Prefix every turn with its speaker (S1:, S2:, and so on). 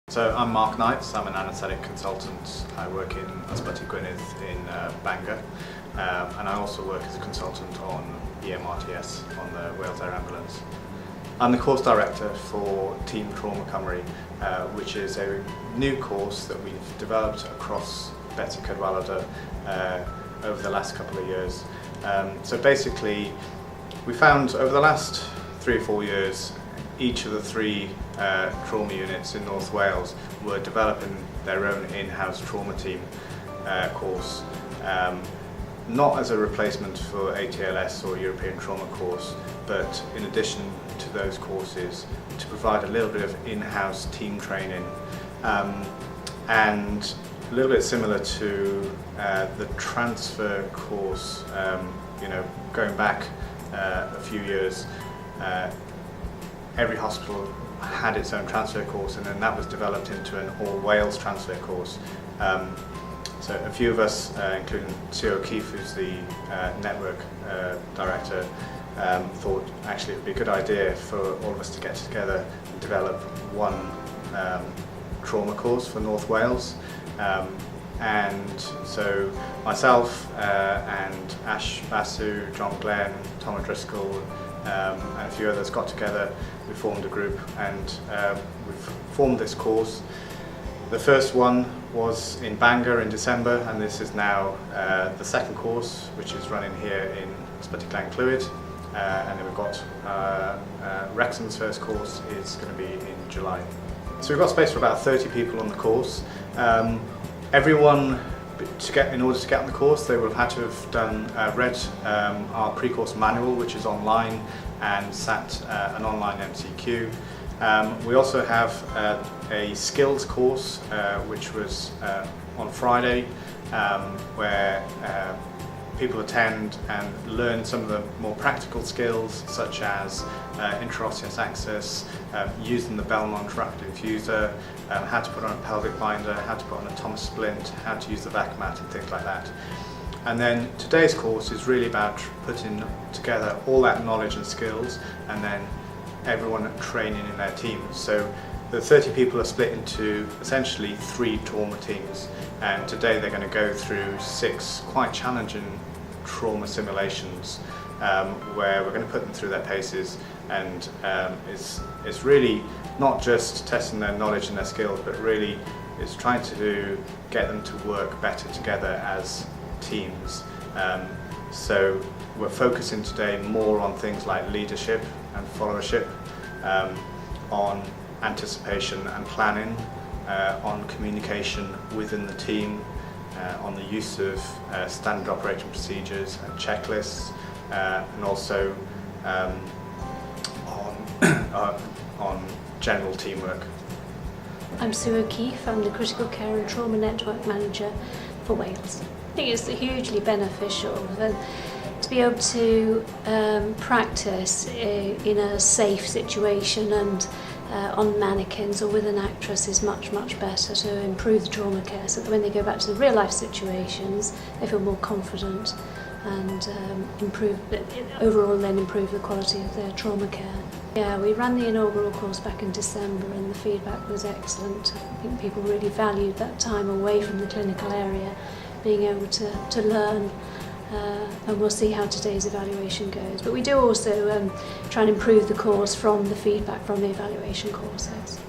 S1: So I'm Mark Knights, I'm an anaesthetic consultant. I work in Ysbyty Gwynedd in Bangor, and I also work as a consultant on EMRTS, on the Wales Air Ambulance. I'm the course director for Team Trawma Cymru, which is a new course that we've developed across Beti Cadwaladr over the last couple of years. So basically, we found over the last 3 or 4 years, each of the 3 trauma units in North Wales were developing their own in-house trauma team course, not as a replacement for ATLS or European Trauma course, but in addition to those courses to provide a little bit of in-house team training, and a little bit similar to the transfer course, going back a few years. Every hospital had its own transfer course, and then that was developed into an all-Wales transfer course. So a few of us, including Sue O'Keefe, who's the network director, thought actually it would be a good idea for all of us to get together and develop one trauma course for North Wales. And so myself and Ash Basu, John Glenn, Tom O'Driscoll, and a few others got together. We formed a group, and we've formed this course. The first one was in Bangor in December, and this is now the second course, which is running here in Ysbyty Clwyd, and then we've got Wrexham's first course is going to be in July. So we've got space for about 30 people on the course. Everyone, in order to get on the course, they will have had to have read our pre-course manual, which is online, and sat an online MCQ. We also have a skills course, which was on Friday, where people attend and learn some of the more practical skills, such as intraosseous access, using the Belmont rapid infuser, how to put on a pelvic binder, how to put on a Thomas splint, how to use the vac mat and things like that. And then today's course is really about putting together all that knowledge and skills, and then everyone training in their teams. So the 30 people are split into essentially 3 trauma teams, and today they're going to go through 6 quite challenging trauma simulations, where we're going to put them through their paces, and it's really not just testing their knowledge and their skills, but really it's trying to get them to work better together as teams. So we're focusing today more on things like leadership and followership, on anticipation and planning, on communication within the team, on the use of standard operating procedures and checklists, and also on general teamwork.
S2: I'm Sue O'Keefe, I'm the Critical Care and Trauma Network Manager for Wales. I think it's hugely beneficial to be able to practice in a safe situation, and on mannequins or with an actress is much better to improve the trauma care, so that when they go back to the real life situations they feel more confident and overall improve the quality of their trauma care. Yeah, we ran the inaugural course back in December, and the feedback was excellent. I think people really valued that time away from the clinical area, being able to learn, and we'll see how today's evaluation goes. But we do also try and improve the course from the feedback from the evaluation courses.